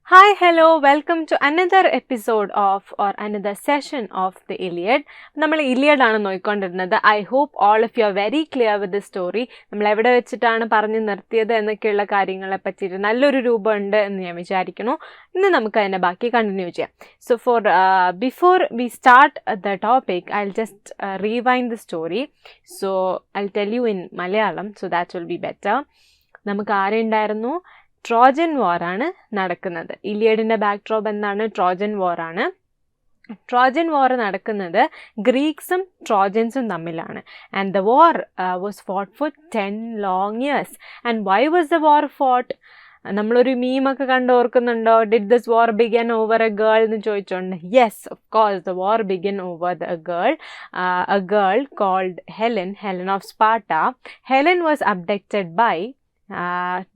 Hi, hello, welcome to another episode of or another session of the Iliad. നമ്മൾ Iliad ആണ് നോക്കിക്കൊണ്ടിരുന്നത്. I hope all of you are very clear with the story. നമ്മൾ എവിടെ വെച്ചിട്ടാണ് പറഞ്ഞു നിർത്തിയത് എന്നൊക്കെയുള്ള കാര്യങ്ങളെ പറ്റിയിട്ട് നല്ലൊരു രൂപമുണ്ട് എന്ന് ഞാൻ വിചാരിക്കുന്നു. ഇന്ന് നമുക്ക് അതിൻ്റെ ബാക്കി കണ്ടിന്യൂ ചെയ്യാം. So before we start the topic I will just rewind the story. So I will tell you in Malayalam so that will be better. നമുക്ക് ആരുണ്ടായിരുന്നു? ട്രോജൻ വാറാണ് നടക്കുന്നത്. ഇലിയഡിൻ്റെ ബാക്ക്ഡ്രോപ്പ് എന്താണ്? ട്രോജൻ വാറാണ്. ട്രോജൻ വാർ നടക്കുന്നത് ഗ്രീക്സും ട്രോജൻസും തമ്മിലാണ്. And the war was fought four 10 long years. And why was the war fought? നമ്മളൊരു മീമൊക്കെ കണ്ട് ഓർക്കുന്നുണ്ടോ? Did this war began over a girl എന്ന് ചോദിച്ചോണ്ട്. Yes, of course the war began over a girl called Helen of Sparta. Helen was abducted by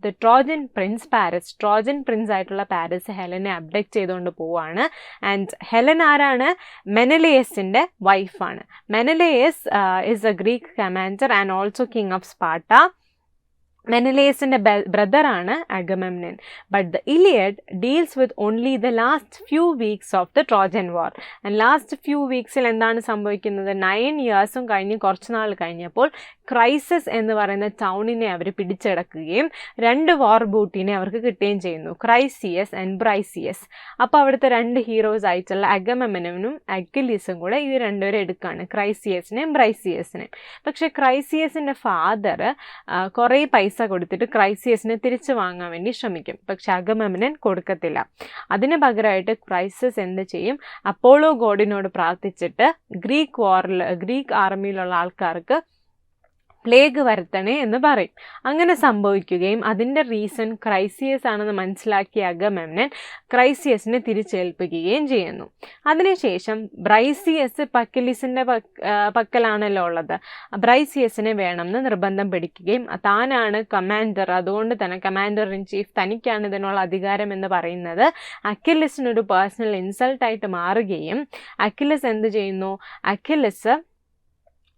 the Trojan prince ആയിട്ടുള്ള Paris ഹെലനെ abduct ചെയ്തുകൊണ്ട് പോവാണ്. And Helen ആരാണ്? മെനലേയസിൻ്റെ വൈഫാണ്. Menelaus is a Greek commander and also king of Sparta. മെനലേയസിൻ്റെ ബ്രദറാണ് Agamemnon. But the Iliad deals with only the last few weeks of the Trojan war. And last few വീക്സിൽ എന്താണ് സംഭവിക്കുന്നത്? 9 years കഴിഞ്ഞ് കുറച്ച് നാൾ കഴിഞ്ഞപ്പോൾ ക്രൈസസ് എന്ന് പറയുന്ന ടൗണിനെ അവർ പിടിച്ചടക്കുകയും 2 വാർ ബൂട്ടിനെ അവർക്ക് കിട്ടുകയും ചെയ്യുന്നു, ക്രൈസിയസ് ആൻഡ് ബ്രൈസിയസ്. അപ്പോൾ അവിടുത്തെ 2 ഹീറോസ് ആയിട്ടുള്ള അഗമെമ്നനും അക്കിലീസും കൂടെ ഇത് രണ്ടുപേരും എടുക്കുകയാണ്, ക്രൈസിയസിനെയും ബ്രൈസിയസിനെയും. പക്ഷേ ക്രൈസിയസിൻ്റെ ഫാദർ കുറേ പൈസ കൊടുത്തിട്ട് ക്രൈസിയസിനെ തിരിച്ചു വാങ്ങാൻ വേണ്ടി ശ്രമിക്കും. പക്ഷെ അഗമെമ്നൻ കൊടുക്കത്തില്ല. അതിന് പകരമായിട്ട് ക്രൈസസ് എന്ത് ചെയ്യും? അപ്പോളോ ഗോഡിനോട് പ്രാർത്ഥിച്ചിട്ട് ഗ്രീക്ക് ആർമിയിലുള്ള ആൾക്കാർക്ക് പ്ലേഗ് വരുത്തണേ എന്ന് പറയും. അങ്ങനെ സംഭവിക്കുകയും അതിൻ്റെ റീസൺ ക്രൈസിയസ് ആണെന്ന് മനസ്സിലാക്കിയ അഗമെമ്നൻ ക്രൈസിയസിനെ തിരിച്ചേൽപ്പിക്കുകയും ചെയ്യുന്നു. അതിനുശേഷം ബ്രൈസിയസ് അക്കിലീസിൻ്റെ പക്കലാണല്ലോ ഉള്ളത്. ബ്രൈസിയസിനെ വേണമെന്ന് നിർബന്ധം പിടിക്കുകയും താനാണ് കമാൻഡർ, അതുകൊണ്ട് തന്നെ കമാൻഡർ ഇൻ ചീഫ്, തനിക്കാണ് ഇതിനുള്ള അധികാരം എന്ന് പറയുന്നത് അക്കിലീസിനൊരു പേഴ്സണൽ ഇൻസൾട്ടായിട്ട് മാറുകയും അക്കിലീസ് എന്ത് ചെയ്യുന്നു? അക്കിലീസ്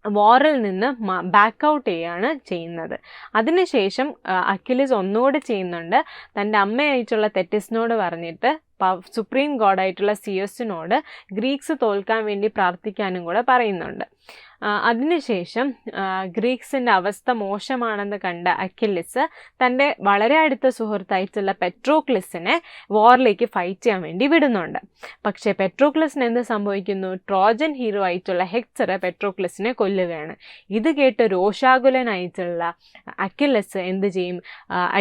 വാറിൽ നിന്ന് ബാക്ക് ഔട്ട് ചെയ്യുകയാണ് ചെയ്യുന്നത്. അതിനുശേഷം അക്കിലീസ് ഒന്നുകൂടെ ചെയ്യുന്നുണ്ട്. തൻ്റെ അമ്മയായിട്ടുള്ള തെറ്റിസിനോട് പറഞ്ഞിട്ട് സുപ്രീം ഗോഡായിട്ടുള്ള സിയോസിനോട് ഗ്രീക്സ് തോൽക്കാൻ വേണ്ടി പ്രാർത്ഥിക്കാനും കൂടെ പറയുന്നുണ്ട്. അതിനുശേഷം ഗ്രീക്സിൻ്റെ അവസ്ഥ മോശമാണെന്ന് കണ്ട അക്കിലീസ് തൻ്റെ വളരെ അടുത്ത സുഹൃത്തായിട്ടുള്ള പെട്രോക്ലിസിനെ വാറിലേക്ക് ഫൈറ്റ് ചെയ്യാൻ വേണ്ടി വിടുന്നുണ്ട്. പക്ഷേ പെട്രോക്ലിസിന് എന്ത് സംഭവിക്കുന്നു? ട്രോജൻ ഹീറോ ആയിട്ടുള്ള ഹെക്ടർ പെട്രോക്ലിസിനെ കൊല്ലുകയാണ്. ഇത് കേട്ട് രോഷാകുലനായിട്ടുള്ള അക്കിലീസ് എന്ത് ചെയ്യും?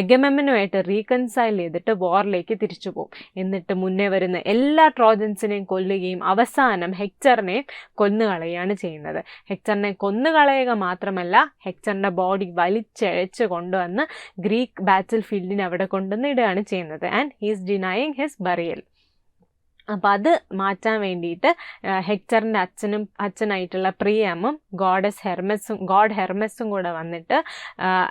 അഗമെമ്നനുമായിട്ട് റീകൺസൈൽ ചെയ്തിട്ട് വാറിലേക്ക് തിരിച്ചു പോകും. എന്നിട്ട് മുന്നേ വരുന്ന എല്ലാ ട്രോജൻസിനെയും കൊല്ലുകയും അവസാനം ഹെക്ടറിനെയും കൊന്നുകളയുകയാണ് ചെയ്യുന്നത്. ഹെക്ടറിനെ കൊന്നുകളയുക മാത്രമല്ല, ഹെക്ടറിൻ്റെ ബോഡി വലിച്ചഴച്ച് കൊണ്ടുവന്ന് ഗ്രീക്ക് ബാറ്റിൽ ഫീൽഡിന് അവിടെ കൊണ്ടുവന്ന് ഇടുകയാണ് ചെയ്യുന്നത്. And he's denying his burial. അപ്പോൾ അത് മാറ്റാൻ വേണ്ടിയിട്ട് ഹെക്ടറിൻ്റെ അച്ഛനായിട്ടുള്ള പ്രിയാമും ഗോഡ് ഹെർമെസും കൂടെ വന്നിട്ട്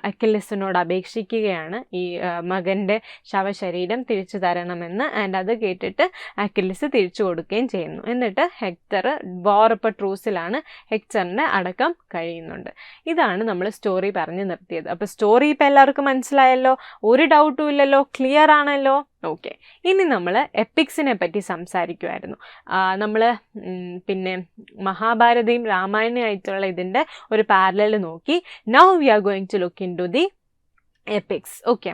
അക്കിലീസിനോട് അപേക്ഷിക്കുകയാണ് ഈ മകൻ്റെ ശവശരീരം തിരിച്ചു തരണമെന്ന്. ആൻഡ് അത് കേട്ടിട്ട് അക്കിലീസ് തിരിച്ചു കൊടുക്കുകയും ചെയ്യുന്നു. എന്നിട്ട് ഹെക്ടർ വാർ ഇപ്പോൾ ട്രൂസിലാണ്, ഹെക്ടറിൻ്റെ അടക്കം കഴിയുന്നുണ്ട്. ഇതാണ് നമ്മൾ സ്റ്റോറി പറഞ്ഞു നിർത്തിയത്. അപ്പോൾ സ്റ്റോറി ഇപ്പോൾ എല്ലാവർക്കും മനസ്സിലായല്ലോ? ഒരു ഡൗട്ടും ഇല്ലല്ലോ? ക്ലിയർ ആണല്ലോ? ഓക്കെ, ഇനി നമ്മൾ എപ്പിക്സിനെ പറ്റി സംസാരിക്കുമായിരുന്നു. നമ്മൾ പിന്നെ മഹാഭാരതയും രാമായണമായിട്ടുള്ള ഇതിൻ്റെ ഒരു പാരലൽ നോക്കി. Now we are going to look into the epics. Okay,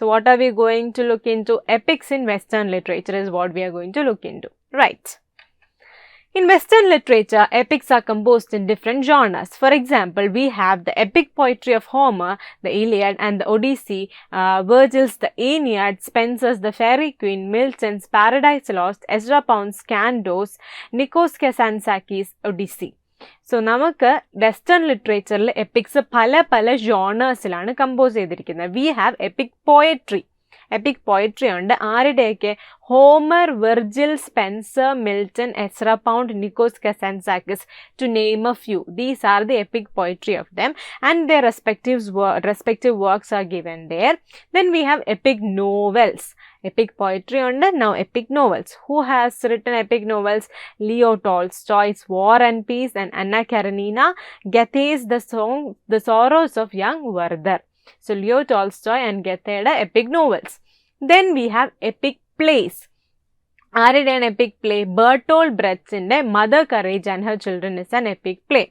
so what are we going to look into? Epics in Western literature is what we are going to look into, right? In Western literature, epics are composed in different genres. For example, we have the epic poetry of Homer, the Iliad and the Odyssey, Virgil's the Aeneid, Spenser's the Faerie Queene, Milton's Paradise Lost, Ezra Pound's Scandos, Nikos Kazantzakis' Odyssey. So നമുക്ക് western ലിറ്ററേച്ചറിൽ epics പല ജോണേഴ്സിലാണ് compose ചെയ്തിരിക്കുന്നത്. We have epic poetry. Epic poetry ഉണ്ട്. ആരുടെയൊക്കെ? Homer, Virgil, Spenser, Milton, Ezra Pound, Nikos Kazantzakis, to name a few. These are the epic poetry of them, and their respective works are given there. Then we have epic novels. Epic poetry under, now epic novels. Who has written epic novels? Leo Tolstoy's War and Peace and Anna Karenina, Goethe's The Sorrows of Young Werther. So Leo Tolstoy and Goethe epic novels. Then we have epic plays. ആരുടെയാണ് epic play? Bertolt ബ്രെറ്റ്സിൻ്റെ Mother Courage and her children is an epic play.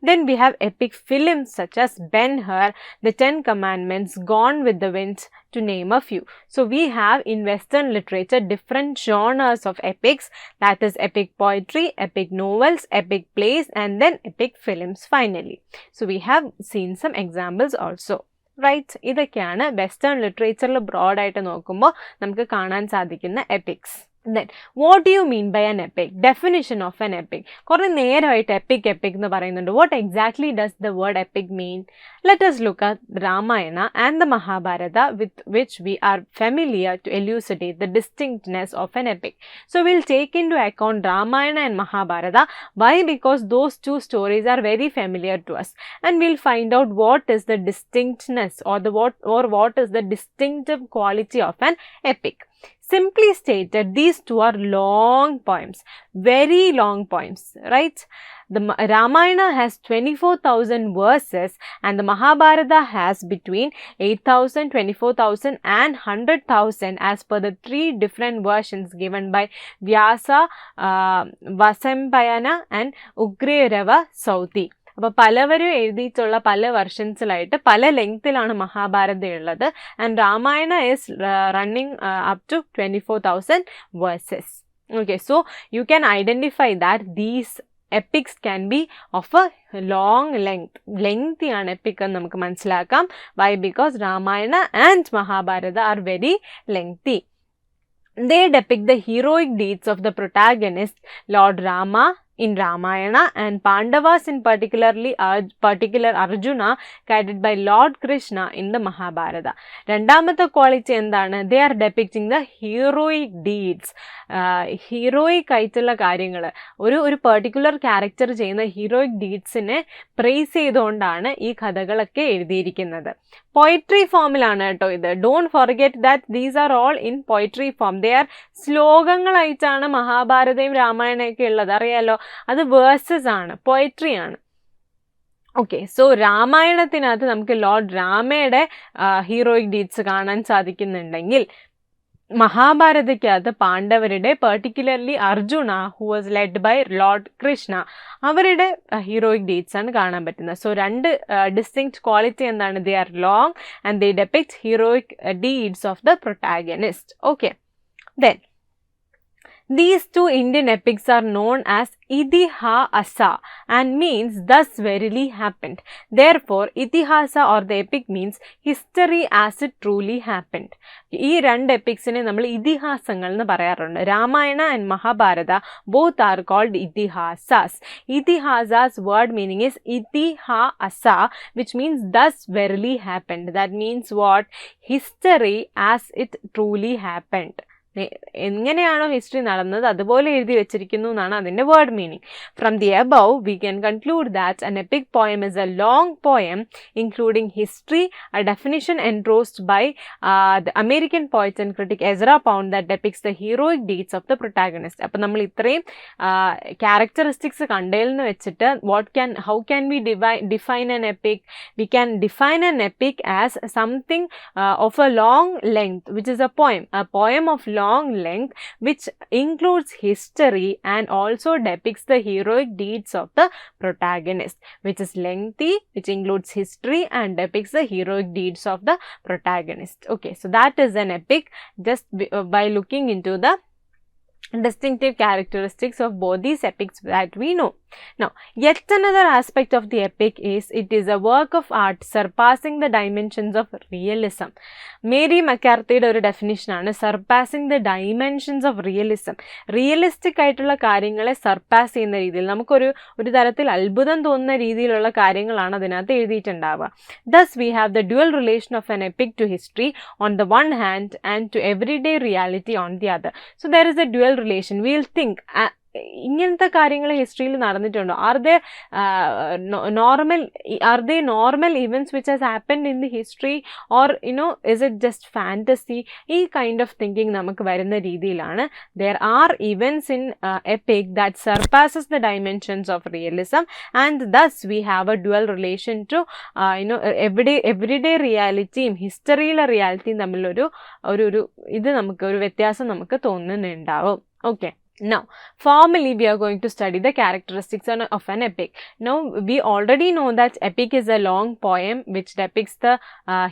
Then we have epic films such as Ben-Hur, The Ten Commandments, Gone with the Wind, to name a few. So we have in Western literature different genres of epics, that is epic poetry, epic novels, epic plays, and then epic films finally. So we have seen some examples also. Right? ഇതൊക്കെയാണ് western ലിറ്ററേച്ചറിൽ ബ്രോഡായിട്ട് നോക്കുമ്പോൾ നമുക്ക് കാണാൻ സാധിക്കുന്ന epics. Then, what do you mean by an epic? Definition of an epic. കുറേ നേരമായിട്ട് epic എന്ന് പറയുന്നുണ്ട്. What exactly does the word epic mean? Let us look at Ramayana and the Mahabharata, with which we are familiar, to elucidate the distinctness of an epic. So we'll take into account Ramayana and Mahabharata. Why? Because those two stories are very familiar to us, and we'll find out what is the distinctness what is the distinctive quality of an epic. Simply stated, these two are long poems, very long poems, right? The Ramayana has 24,000 verses and the Mahabharata has between 8,000, 24,000 and 100,000 as per the three different versions given by Vyasa, Vasampayana and Ugrerava Sauti. അപ്പോൾ പലവരും എഴുതിയിട്ടുള്ള പല വെർഷൻസിലായിട്ട് പല ലെങ്ത്തിലാണ് മഹാഭാരത ഉള്ളത്. And Ramayana is running up to 24,000 verses. Okay, so you can identify that these epics can be of a long ലെങ്തിയാണ് epic എന്ന് നമുക്ക് മനസ്സിലാക്കാം. Why? Because Ramayana and Mahabharata are very lengthy. They depict the heroic deeds of the protagonist, Lord Rama in Ramayana, and Pandavas in particular Arjuna, guided by Lord Krishna in the Mahabharata. രണ്ടാമത്തെ quality എന്താണ്? They are depicting the heroic deeds. Heroic ആയിട്ടുള്ള കാര്യങ്ങൾ, ഒരു particular character ചെയ്യുന്ന heroic ഡീഡ്സിനെ praise ചെയ്തുകൊണ്ടാണ് ഈ കഥകളൊക്കെ എഴുതിയിരിക്കുന്നത്. പോയിട്രി ഫോമിലാണ് കേട്ടോ ഇത്. Don't forget that these are all in poetry form. They are ശ്ലോകങ്ങളായിട്ടാണ് മഹാഭാരതയും രാമായണയൊക്കെ ഉള്ളത്, അറിയാലോ. അത് വേഴ്സസ് ആണ്, പോയിട്രി ആണ്. ഓക്കെ, സോ രാമായണത്തിനകത്ത് നമുക്ക് ലോർഡ് രാമയുടെ ഹീറോയിക് ഡീഡ്സ് കാണാൻ സാധിക്കുന്നുണ്ടെങ്കിൽ മഹാഭാരതയ്ക്കകത്ത് പാണ്ഡവരുടെ, particularly Arjuna who was led by lord Krishna, അവരുടെ ഹീറോയിക് ഡീഡ്സ് ആണ് കാണാൻ പറ്റുന്നത്. സോ രണ്ട് ഡിസ്റ്റിങ്ക്റ്റ് ക്വാളിറ്റി എന്താണ്? They are long and they depict heroic deeds of the protagonist. Okay, then these two Indian epics are known as itihasa and means thus-verily-happened. Therefore, itihasa or the epic means history as it truly happened. ഈ രണ്ട് എപ്പിക്സിനെ നമ്മൾ ഇതിഹാസങ്ങൾ എന്ന് പറയാറുണ്ട്. Ramayana and Mahabharata both are called itihasas. Itihasa's word meaning is itihasa, which means thus-verily-happened. That means what? History as it truly happened. എങ്ങനെയാണോ history നടന്നത് അതുപോലെ എഴുതി വെച്ചിരിക്കുന്നു എന്നാണ് അതിൻ്റെ word meaning. From the above we can conclude that an epic poem is a long poem including history, a definition endorsed by the American poet and critic Ezra Pound that depicts the heroic deeds of the protagonist. അപ്പോൾ നമ്മൾ ഇത്രയും characteristics കണ്ടതിൽ നിന്ന് വെച്ചിട്ട് how can we define an epic? We can define an epic as something of a long length, which is a poem of long length which includes history and also depicts the heroic deeds of the protagonist, which is lengthy, which includes history and depicts the heroic deeds of the protagonist. Okay, so that is an epic just by looking into the distinctive characteristics of both these epics that we know. Now, yet another aspect of the epic is it is a work of art surpassing the dimensions of realism. Mary മക്കാർത്തിയുടെ ഒരു ഡെഫിനിഷനാണ് surpassing the dimensions of realism. Realistic ആയിട്ടുള്ള കാര്യങ്ങളെ surpass ചെയ്യുന്ന രീതിയിൽ ഒരു തരത്തിൽ അത്ഭുതം തോന്നുന്ന രീതിയിലുള്ള കാര്യങ്ങളാണ് അതിനകത്ത് എഴുതിയിട്ടുണ്ടാവുക. Thus we have the dual relation of an epic to history on the one hand and to everyday reality on the other. So there is a dual relation. We'll think ഇങ്ങനത്തെ കാര്യങ്ങൾ ഹിസ്റ്ററിയിൽ നടന്നിട്ടുണ്ടോ? Are they normal events which has happened in the history or is it just fantasy? ഈ kind of thinking നമുക്ക് വരുന്ന രീതിയിലാണ് there are events in epic that surpasses the dimensions of realism and thus we have a dual relation to everyday റിയാലിറ്റിയും ഹിസ്റ്ററിയിലെ റിയാലിറ്റിയും തമ്മിലൊരു ഒരു വ്യത്യാസം നമുക്ക് തോന്നുന്നുണ്ടാവും. Okay. Now, formally we are going to study the characteristics of an epic. Now, we already know that epic is a long poem which depicts the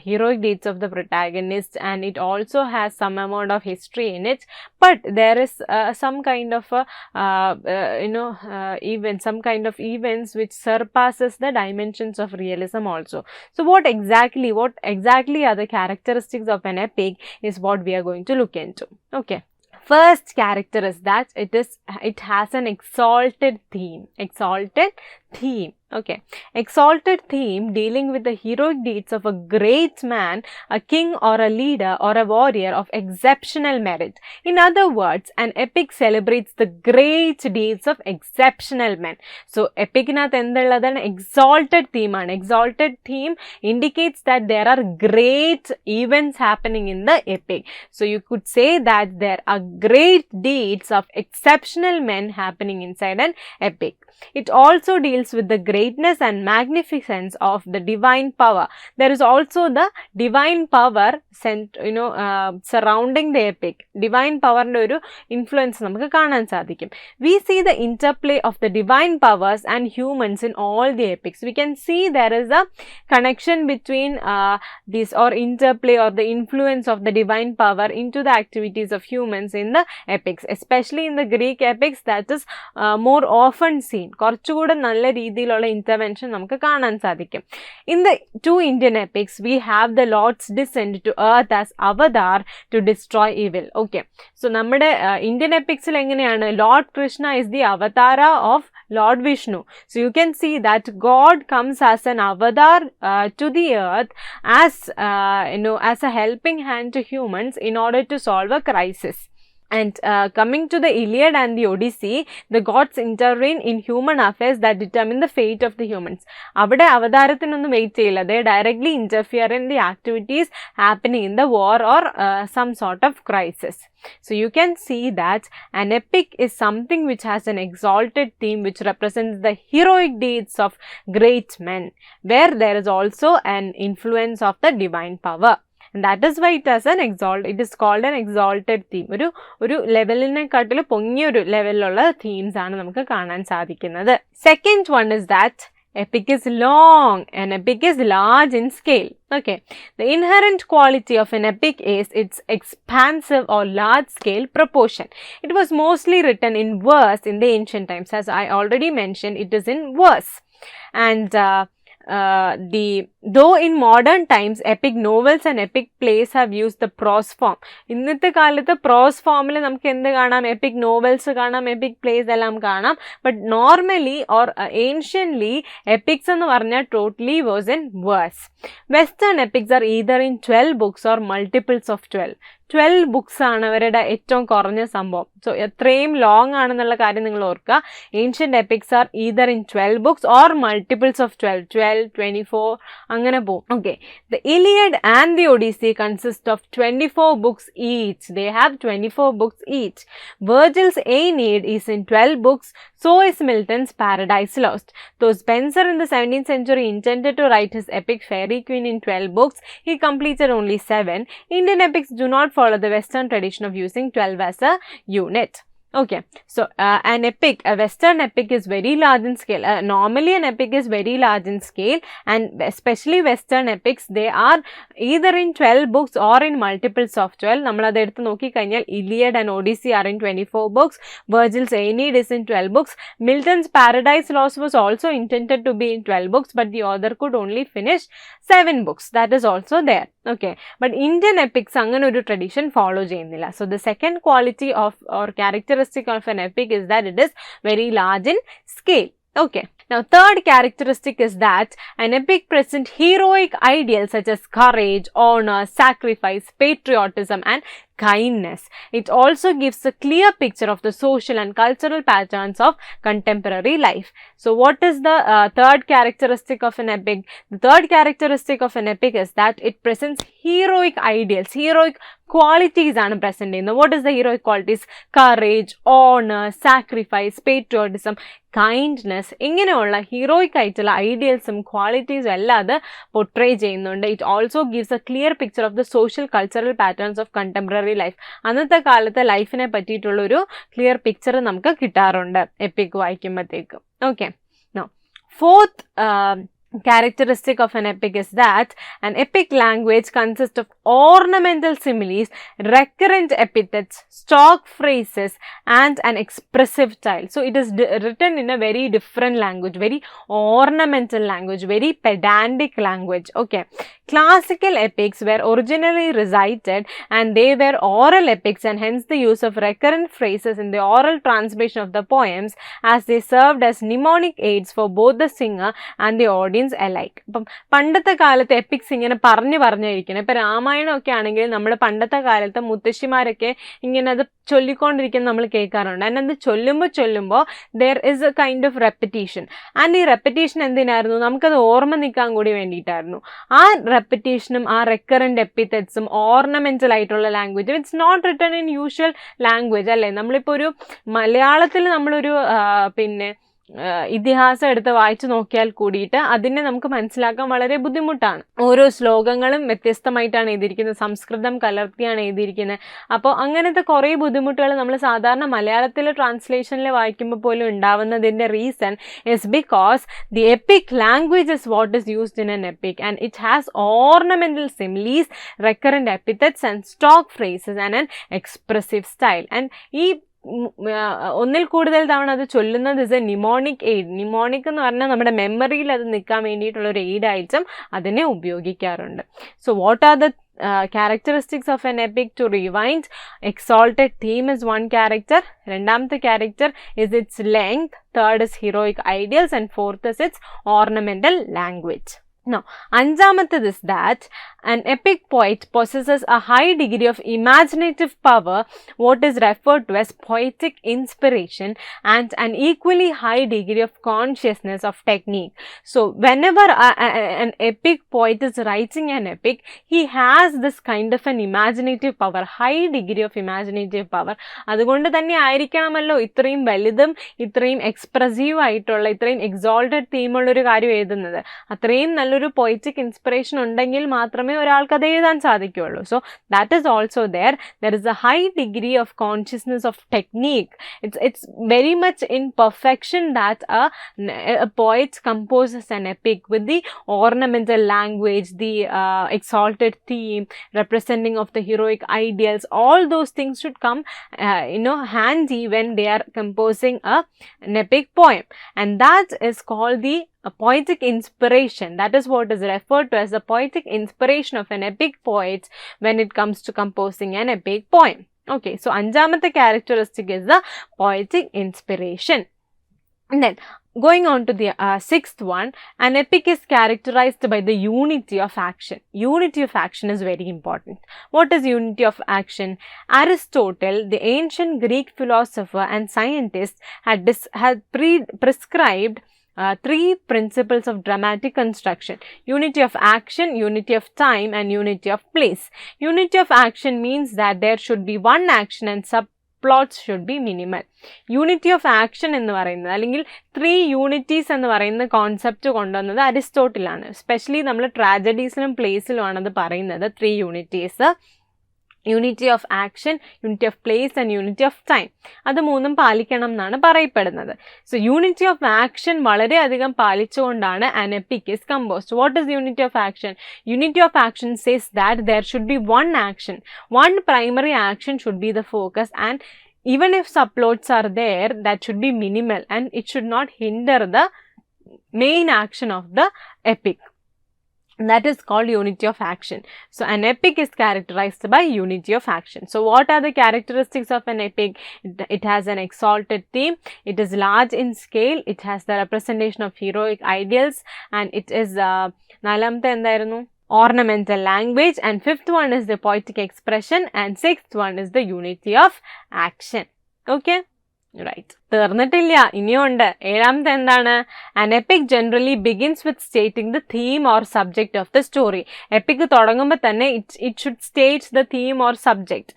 heroic deeds of the protagonist, and it also has some amount of history in it. But there is some kind of events which surpasses the dimensions of realism also. So, what exactly are the characteristics of an epic is what we are going to look into. Okay. First character is that it has an exalted theme. Okay. Exalted theme dealing with the heroic deeds of a great man, a king or a leader or a warrior of exceptional merit. In other words, an epic celebrates the great deeds of exceptional men. So, epic nath endullathu exalted theme aanu. Exalted theme indicates that there are great events happening in the epic. So, you could say that there are great deeds of exceptional men happening inside an epic. It also deals with the greatness and magnificence of the divine power. There is also the divine power surrounding the epic. Divine power ന്റെ ഒരു influence നമുക്ക് കാണാൻ സാധിക്കും. We see the interplay of the divine powers and humans in all the epics. We can see there is a connection between this or interplay or the influence of the divine power into the activities of humans in the epics, especially in the Greek epics that is more often seen. കുറച്ചുകൂടെ നല്ല രീതിയിലുള്ള intervention നമുക്ക് കാണാൻ സാധിക്കും. In the two Indian epics, we have the Lord's descent to earth as avatar to destroy evil. Okay. So, നമ്മുടെ Indian epicsൽ എങ്ങനെയാണ്? Lord Krishna is the avatara of Lord Vishnu. So, you can see that God comes as an avatar to the earth as as a helping hand to humans in order to solve a crisis. And coming to the Iliad and the Odyssey, the gods intervene in human affairs that determine the fate of the humans. അവിടെ അവതാരത്തിനൊന്നും wait ചെയ്യില്ല. They directly interfere in the activities happening in the war or some sort of crisis. So, you can see that an epic is something which has an exalted theme which represents the heroic deeds of great men, where there is also an influence of the divine power. And that is why it is called an exalted theme. ഒരു ലെവലിനെക്കാട്ടിൽ പൊങ്ങിയൊരു ലെവലിലുള്ള themes ആണ് നമുക്ക് കാണാൻ സാധിക്കുന്നത്. Second one is that epic is long and epic is large in scale. Okay. The inherent quality of an epic is its expansive or large scale proportion. It was mostly written in verse in the ancient times. As I already mentioned, it is in verse. And though in modern times epic novels and epic plays have used the prose form. ഇന്നത്തെ കാലത്ത് prose formൽ നമുക്ക് എന്ത് കാണാം? epic novels കാണാം, epic plays എല്ലാം കാണാം. But normally or anciently epics എന്ന് പറഞ്ഞാൽ totally was in verse. Western epics are either in 12 books or multiples of 12. 12 books ആണ് അവരുടെ ഏറ്റവും കുറഞ്ഞ സംഭവം. സോ എത്രയും ലോങ് ആണെന്നുള്ള കാര്യം നിങ്ങൾ ഓർക്കുക. Ancient epics are either in 12 books or multiples of 12, 24 അങ്ങനെ പോകും. Okay. The Iliad and the Odyssey consist of 24 books each. They have 24 books each. Virgil's Aeneid is in 12 books. So is Milton's Paradise Lost. Though Spenser in the 17th century intended to write his epic Fairy Queen in 12 books, he completed only 7. Indian epics do not follow the Western tradition of using 12 as a unit. Okay, so an epic, a Western epic is very large in scale. Normally an epic is very large in scale, and especially Western epics, they are either in 12 books or in multiples of 12. നമ്മൾ അത് എടുത്ത് നോക്കിക്കഴിഞ്ഞാൽ Iliad and Odyssey are in 24 books. Virgil's Aeneid is in 12 books. Milton's Paradise Lost was also intended to be in 12 books, but the author could only finish 7 books. That is also there. Okay, but Indian epics അങ്ങനെ ഒരു tradition follow ചെയ്യുന്നില്ല. So the second quality of or characteristic of an epic is that it is very large in scale. Okay, now third characteristic is that an epic presents heroic ideals such as courage, honor, sacrifice, patriotism and kindness. It also gives a clear picture of the social and cultural patterns of contemporary life. So what is the third characteristic of an epic? The third characteristic of an epic is that it presents heroic ideals, heroic qualities ആണ് present ചെയ്യുന്നത്. What is the heroic qualities? Courage, honor, sacrifice, patriotism, kindness. ഇങ്ങനെയുള്ള heroic ആയിട്ടുള്ള ഐഡിയൽസും ക്വാളിറ്റീസും എല്ലാം അത് portray ചെയ്യുന്നുണ്ട്. It also gives a clear picture of the social cultural patterns of contemporary life. അന്നത്തെ കാലത്തെ ലൈഫിനെ പറ്റിയിട്ടുള്ളൊരു ക്ലിയർ പിക്ചർ നമുക്ക് കിട്ടാറുണ്ട് എപ്പിക് വായിക്കുമ്പോഴത്തേക്കും. Okay, now fourth characteristic of an epic is that an epic language consists of ornamental similes, recurrent epithets, stock phrases and an expressive style. So it is written in a very different language, very ornamental language, very pedantic language. Okay, classical epics were originally recited and they were oral epics, and hence the use of recurrent phrases in the oral transmission of the poems, as they served as mnemonic aids for both the singer and the audience alike. അപ്പം പണ്ടത്തെ കാലത്ത് epics ഇങ്ങനെ പറഞ്ഞിരിക്കണം. ഇപ്പം രാമായണമൊക്കെ ആണെങ്കിൽ നമ്മൾ പണ്ടത്തെ കാലത്ത് മുത്തശ്ശിമാരൊക്കെ ഇങ്ങനെ അത് ചൊല്ലിക്കൊണ്ടിരിക്കുന്നത് നമ്മൾ കേൾക്കാറുണ്ട്. and അത് ചൊല്ലുമ്പോൾ there is a kind of repetition, and ഈ റെപ്പറ്റീഷൻ എന്തിനായിരുന്നു? നമുക്കത് ഓർമ്മ നിൽക്കാൻ കൂടി വേണ്ടിയിട്ടായിരുന്നു. ആ റെപ്പറ്റീഷനും ആ റെക്കറൻറ്റ് എപ്പിതെറ്റ്സും ഓർണമെന്റൽ ആയിട്ടുള്ള language, it's not written in usual language അല്ലേ. നമ്മളിപ്പോൾ ഒരു മലയാളത്തിൽ നമ്മളൊരു പിന്നെ ഇതിഹാസം എടുത്ത് വായിച്ചു നോക്കിയാൽ കൂടിയിട്ട് അതിനെ നമുക്ക് മനസ്സിലാക്കാൻ വളരെ ബുദ്ധിമുട്ടാണ്. ഓരോ ശ്ലോകങ്ങളും വ്യത്യസ്തമായിട്ടാണ് എഴുതിയിരിക്കുന്നത്, സംസ്കൃതം കലർത്തിയാണ് എഴുതിയിരിക്കുന്നത്. അപ്പോൾ അങ്ങനത്തെ കുറേ ബുദ്ധിമുട്ടുകൾ നമ്മൾ സാധാരണ മലയാളത്തിലെ ട്രാൻസ്ലേഷനിൽ വായിക്കുമ്പോൾ പോലും ഉണ്ടാവുന്നതിൻ്റെ reason is because the epic language is what is used in an epic, and it has ornamental similes, recurrent epithets and stock phrases and an expressive style. And ഈ ഒന്നിൽ കൂടുതൽ തവണ അത് ചൊല്ലുന്നത് is a mnemonic aid. Mnemonic എന്ന് പറഞ്ഞാൽ നമ്മുടെ മെമ്മറിയിൽ അത് നിൽക്കാൻ വേണ്ടിയിട്ടുള്ള ഒരു എയ്ഡ് ആയിട്ടും അതിനെ ഉപയോഗിക്കാറുണ്ട്. So what are the characteristics of an epic? To rewind, exalted theme is one character, രണ്ടാമത്തെ character is its length, third is heroic ideals, and fourth is its ornamental language. Now, അഞ്ചാമത്തത് is that an epic poet possesses a high degree of imaginative power, what is referred to as poetic inspiration, and an equally high degree of consciousness of technique. So, whenever an epic poet is writing an epic, he has this kind of an imaginative power, high degree of imaginative power. അതുകൊണ്ട് തന്നെ ആയിരിക്കണമല്ലോ ഇത്രയും വലുതും ഇത്രയും expressive ആയിട്ടുള്ള ഇത്രയും exalted തീമുള്ളൊരു കാര്യം എഴുതുന്നത്. അത്രയും നല്ലൊരു poetic inspiration ഉണ്ടെങ്കിൽ മാത്രമേ ഒരാൾക്ക് അത് എഴുതാൻ സാധിക്കുകയുള്ളൂ. So that is also there is a high degree of consciousness of technique. It's very much in perfection that a poet composes an epic with the ornamental language, the exalted theme, representing of the heroic ideals. All those things should come handy when they are composing an epic poem, and that is called the a poetic inspiration. That is what is referred to as the poetic inspiration of an epic poet when it comes to composing an epic poem. Okay, so anjamathe characteristic is the poetic inspiration. And then going on to the sixth one, an epic is characterized by the unity of action. Unity of action is very important. What is unity of action? Aristotle, the ancient Greek philosopher and scientist, had prescribed three principles of dramatic construction: unity of action, unity of time, and unity of place. Unity of action means that there should be one action and subplots should be minimal. Unity of action എന്ന് പറയുന്നത് അല്ലെങ്കിൽ 3 unities എന്ന് പറയുന്ന concept കൊണ്ടുവന്നത് അരിസ്റ്റോട്ടിലാണ്. Especially നമ്മൾ ട്രാജഡീസിലും പ്ലേസിലുമാണ് അത് പറയുന്നത് 3 unities. Unity of action, unity of place and unity of time. അത് മൂന്നും പാലിക്കണം എന്നാണ് പറയപ്പെടുന്നത്. സോ യൂണിറ്റി ഓഫ് ആക്ഷൻ വളരെയധികം പാലിച്ചുകൊണ്ടാണ് an epic is composed. What is unity of action? Unity of action says that there should be one action, one primary action should be the focus, and even if subplots are there, that should be minimal and it should not hinder the main action of the epic. That is called unity of action. So an epic is characterized by unity of action. So what are the characteristics of an epic? It has an exalted theme, it is large in scale, it has the representation of heroic ideals, and it is nalamthe endairunnu ornamental language, and fifth one is the poetic expression, and sixth one is the unity of action. Okay, right. തീർന്നിട്ടില്ല, ഇനിയുണ്ട്. ഏഴാമത്തെ എന്താണ്? An epic generally begins with stating the theme or subject of the story. Epic തുടങ്ങുമ്പോൾ തന്നെ it should state the theme or subject.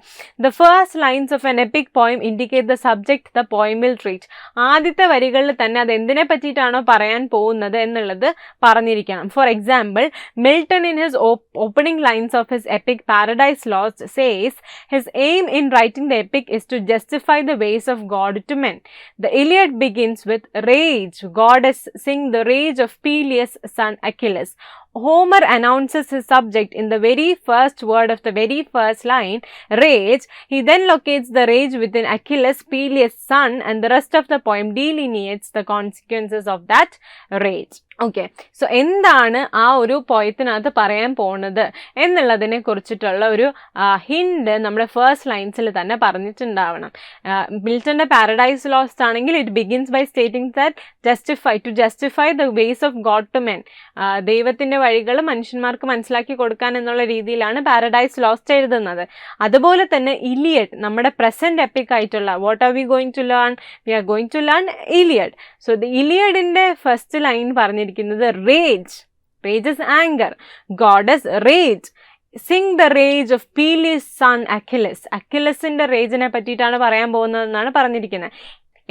The first lines of an epic poem indicate the subject the poem will treat. ആദ്യത്തെ വരികളിൽ തന്നെ അത് എന്തിനെ പറ്റിയിട്ടാണോ പറയാൻ പോകുന്നത് എന്നുള്ളത് പറഞ്ഞിരിക്കണം. For example, Milton in his opening lines of his epic Paradise Lost says his aim in writing the epic is to justify the ways of God to men. The Iliad begins with rage. Goddess sing the rage of Peleus' son Achilles. Homer announces his subject in the very first word of the very first line, rage. He then locates the rage within Achilles, Peleus' son, and the rest of the poem delineates the consequences of that rage. Okay, so എന്താണ് ആ ഒരു പോയത്തിനകത്ത് പറയാൻ പോകുന്നത് എന്നുള്ളതിനെ കുറിച്ചിട്ടുള്ള ഒരു hint നമ്മുടെ first ലൈൻസിൽ തന്നെ പറഞ്ഞിട്ടുണ്ടാവണം. മിൽട്ടന്റെ പാരഡൈസ് ലോസ്റ്റ് ആണെങ്കിൽ it begins by stating that justify the ways of God to men. ദൈവത്തിന്റെ വഴികൾ മനുഷ്യന്മാർക്ക് മനസ്സിലാക്കി കൊടുക്കാൻ എന്നുള്ള രീതിയിലാണ് പാരഡൈസ് ലോസ്റ്റ് എഴുതുന്നത്. അതുപോലെ തന്നെ ഇലിയഡ് നമ്മുടെ പ്രസന്റ് എപ്പിക് ആയിട്ടുള്ള what are we going to learn? We are going to learn Iliad. So the ഇലിയഡിന്റെ ഫസ്റ്റ് ലൈൻ പറഞ്ഞിരിക്കുന്നത് rage. Rage is anger. Goddess rage. Sing the rage of Peleus' son Achilles. അക്കിലസിന്റെ റേജിനെ പറ്റിയിട്ടാണ് പറയാൻ പോകുന്നതെന്നാണ് പറഞ്ഞിരിക്കുന്നത്.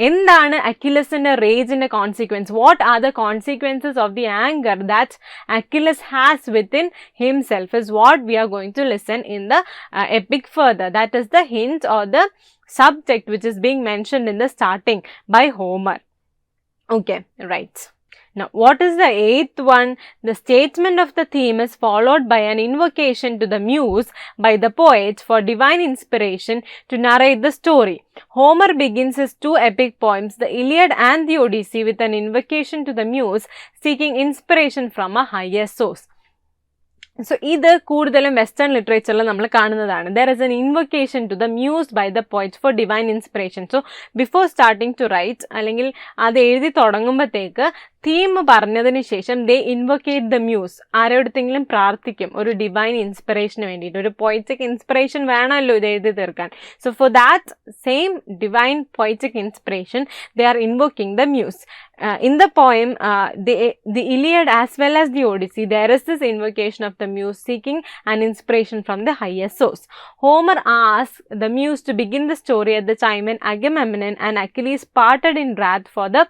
എന്താണ് അക്കിലസിന്റെ റേജിന്റെ consequence? What are the consequences of the anger that Achilles has within himself is what we are going to listen in the epic further. That is the hint or the subject which is being mentioned in the starting by Homer. Okay, right. Now, what is the eighth one? The statement of the theme is followed by an invocation to the muse by the poet for divine inspiration to narrate the story. Homer begins his two epic poems, the Iliad and the Odyssey, with an invocation to the muse seeking inspiration from a higher source. So ഇത് കൂടുതലും western ലിറ്ററേച്ചറിൽ നമ്മൾ കാണുന്നതാണ്. There is an invocation to the muse by the poet for divine inspiration. So before starting to write അല്ലെങ്കിൽ അത് എഴുതി തുടങ്ങുമ്പോഴത്തേക്ക് theme പറഞ്ഞതിന് ശേഷം ദേ ഇൻവൊക്കേറ്റ് ദ മ്യൂസ്. ആരോടത്തെങ്കിലും പ്രാർത്ഥിക്കും ഒരു ഡിവൈൻ ഇൻസ്പിറേഷന് വേണ്ടിയിട്ട്. ഒരു പോയറ്റിക് ഇൻസ്പിറേഷൻ വേണമല്ലോ ഇത് എഴുതി തീർക്കാൻ. So for that same divine poetic inspiration they are invoking the muse. In the poem, the Iliad as well as the Odyssey, there is this invocation of the muse seeking an inspiration from the highest source. Homer asks the muse to begin the story at the time when Agamemnon and Achilles parted in wrath for the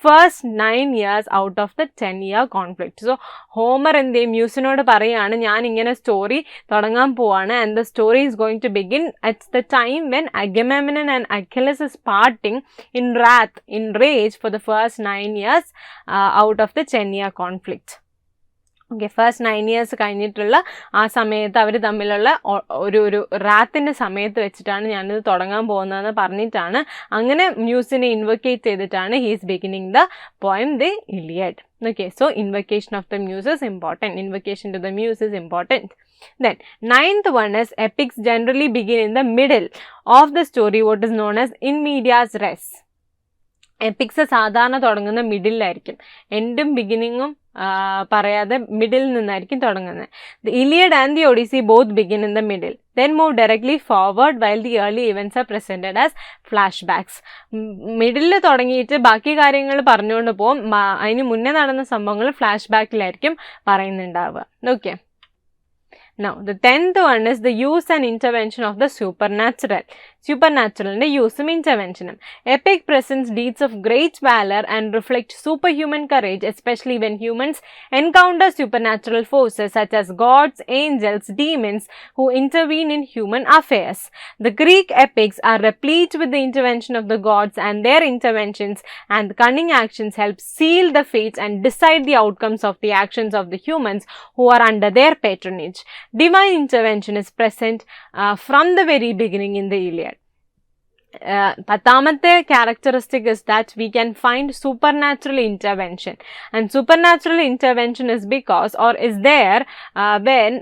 first 9 years out of the 10-year conflict. So Homer and the മ്യൂസിനോട് പറയാണ് ഞാൻ ഇങ്ങനെ story തുടങ്ങാൻ പോവാണ് and the story is going to begin at the time when Agamemnon and Achilles is parting in wrath, in rage for the first 9 years out of the 10-year conflict. Okay, first 9 years കഴിഞ്ഞിട്ടുള്ള ആ സമയത്ത് അവർ തമ്മിലുള്ള ഒരു റാത്തിൻ്റെ സമയത്ത് വെച്ചിട്ടാണ് ഞാനിത് തുടങ്ങാൻ പോകുന്നതെന്ന് പറഞ്ഞിട്ടാണ് അങ്ങനെ മ്യൂസിനെ ഇൻവൊക്കേറ്റ് ചെയ്തിട്ടാണ് he's beginning the poem the Iliad. Okay, so invocation of the muse is important. Invocation to the muse is important. Then, ninth one is epics generally begin in the middle of the story, what is known as in medias res. Epics സാധാരണ തുടങ്ങുന്ന മിഡിലായിരിക്കും. എൻഡും ബിഗിനിങ്ങും പറയാതെ middle നിന്നായിരിക്കും തുടങ്ങുന്നത്. The Iliad and the Odyssey both begin in the middle, then move directly forward while the early events are presented as flashbacks. മിഡിലിൽ തുടങ്ങിയിട്ട് ബാക്കി കാര്യങ്ങൾ പറഞ്ഞുകൊണ്ട് പോകും. അതിന് മുന്നേ നടന്ന സംഭവങ്ങൾ ഫ്ലാഷ് ബാക്കിലായിരിക്കും പറയുന്നുണ്ടാവുക. Okay, Now, the 10th one is the use and intervention of the supernatural. Supernatural use and intervention. Epic presents deeds of great valor and reflect superhuman courage, especially when humans encounter supernatural forces such as gods, angels, demons who intervene in human affairs. The Greek epics are replete with the intervention of the gods, and their interventions and cunning actions help seal the fates and decide the outcomes of the actions of the humans who are under their patronage. Divine intervention is present from the very beginning in the Iliad. പത്താമത്തെ characteristic is that we can find supernatural intervention, and supernatural intervention is because or is there when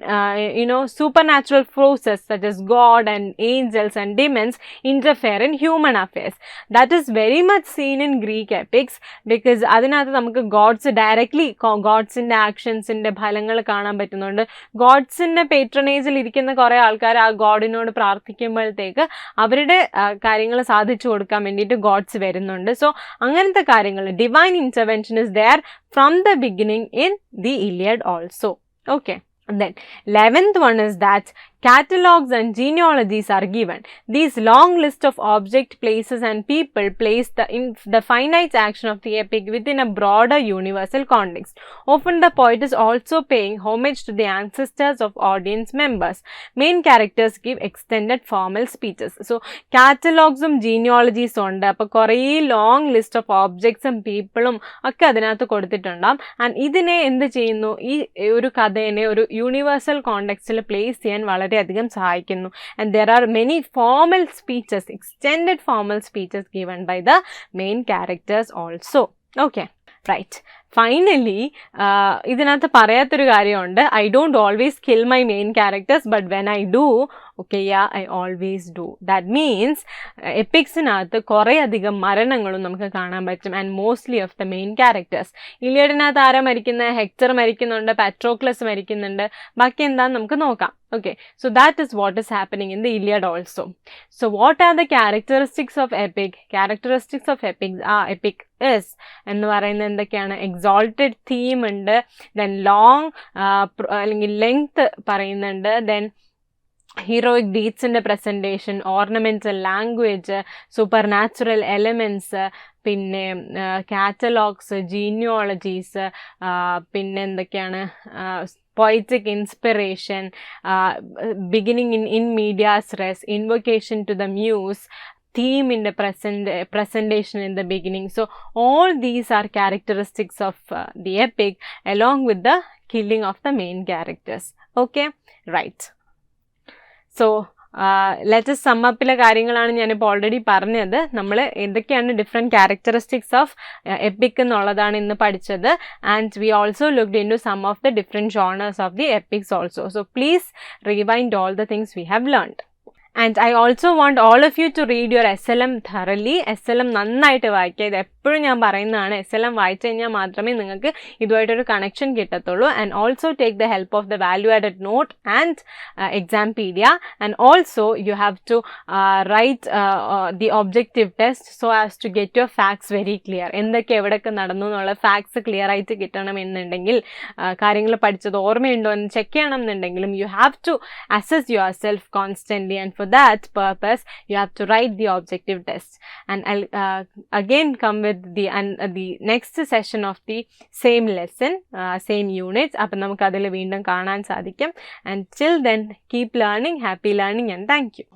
supernatural forces such as God and angels and demons interfere in human affairs. That is very much seen in Greek epics, because അതിനകത്ത് നമുക്ക് God's directly ഗോഡ്സിൻ്റെ ആക്ഷൻസിൻ്റെ ഫലങ്ങൾ കാണാൻ പറ്റുന്നുണ്ട്. ഗോഡ്സിൻ്റെ പേട്രണേജിൽ ഇരിക്കുന്ന കുറേ ആൾക്കാർ ആ ഗോഡിനോട് പ്രാർത്ഥിക്കുമ്പോഴത്തേക്ക് അവരുടെ കാര്യങ്ങൾ സാധിച്ചു കൊടുക്കാൻ വേണ്ടിയിട്ട് ഗോഡ്സ് വരുന്നുണ്ട്. സോ അങ്ങനത്തെ കാര്യങ്ങൾ divine intervention is there from the beginning in the Iliad also. Okay, then 11th one is that catalogs and genealogies are given. These long list of object, places and people place the finite action of the epic within a broader universal context. Often the poet is also paying homage to the ancestors of audience members. Main characters give extended formal speeches. So catalogs and genealogies ഉണ്ട്. അപ്പോൾ കുറേ long list of ഓബ്ജക്ട്സും പീപ്പിളും ഒക്കെ അതിനകത്ത് കൊടുത്തിട്ടുണ്ടാകും. And ഇതിനെ എന്ത് ചെയ്യുന്നു, ഈ ഒരു കഥേനെ ഒരു യൂണിവേഴ്സൽ കോണ്ടെക്സ്റ്റിൽ പ്ലേസ് ചെയ്യാൻ വളരെയധികം സഹായിക്കുന്നു. And there are many formal speeches, extended formal speeches given by the main characters also. Okay, right. Finally ഇതിനകത്ത് പറയാത്തൊരു കാര്യമുണ്ട്. I don't always kill my main characters, but when I do, okay, yeah, I always do. That means എപ്പിക്സിനകത്ത് കുറേ അധികം മരണങ്ങളും നമുക്ക് കാണാൻ പറ്റും, and mostly of the main characters. ഇലിയഡിനകത്ത് ആരാ മരിക്കുന്നത്? ഹെക്ടർ മരിക്കുന്നുണ്ട്, പാട്രോക്ലസ് മരിക്കുന്നുണ്ട്, ബാക്കി എന്താണെന്ന് നമുക്ക് നോക്കാം. Okay, so that is what is happening in the Iliad also. So what are the characteristics of epic? Characteristics of epic is എന്ന് പറയുന്നത് എന്തൊക്കെയാണ്? എക്സോൾട്ടഡ് തീം ഉണ്ട്, ദെൻ ലോങ് അല്ലെങ്കിൽ ലെങ്ത് പറയുന്നുണ്ട്, then heroic deeds in the presentation, ornamental language, supernatural elements, പിന്നെ catalogues, ജീനിയോളജീസ്, പിന്നെ എന്തൊക്കെയാണ്, poetic inspiration, beginning in medias res, invocation to the muse, theme in the presentation in the beginning. So all these are characteristics of the epic, along with the killing of the main characters. Okay, right. So latest സമ്മപ്പിലെ കാര്യങ്ങളാണ് ഞാനിപ്പോൾ already പറഞ്ഞത്. നമ്മൾ എന്തൊക്കെയാണ് different characteristics of EPIC എന്നുള്ളതാണ് ഇന്ന് പഠിച്ചത്. And we also looked into some of the different genres of the epics also. So please rewind all the things we have learned. And I also want all of you to read your SLM thoroughly. SLM നന്നായിട്ട് വായിക്കുക. ഇത് എപ്പോഴും ഞാൻ പറയുന്നതാണ്. SLM വായിച്ചു കഴിഞ്ഞാൽ മാത്രമേ നിങ്ങൾക്ക് ഇതുമായിട്ടൊരു കണക്ഷൻ കിട്ടത്തുള്ളൂ. And also take the help of the value added note and Exampedia. And also you have to write the objective test so as to get your facts very clear. എന്തൊക്കെ എവിടെയൊക്കെ നടന്നു എന്നുള്ള ഫാക്ട്സ് ക്ലിയർ ആയിട്ട് കിട്ടണം എന്നുണ്ടെങ്കിൽ, കാര്യങ്ങൾ പഠിച്ചത് ഓർമ്മയുണ്ടോ എന്ന് ചെക്ക് ചെയ്യണം എന്നുണ്ടെങ്കിലും you have to assess yourself constantly. And for that purpose you have to write the objective test. And I'll again come with the next session of the same lesson, same units. appo namukku adile veendum kaanan sadhikkum. And till then, keep learning, happy learning, and thank you.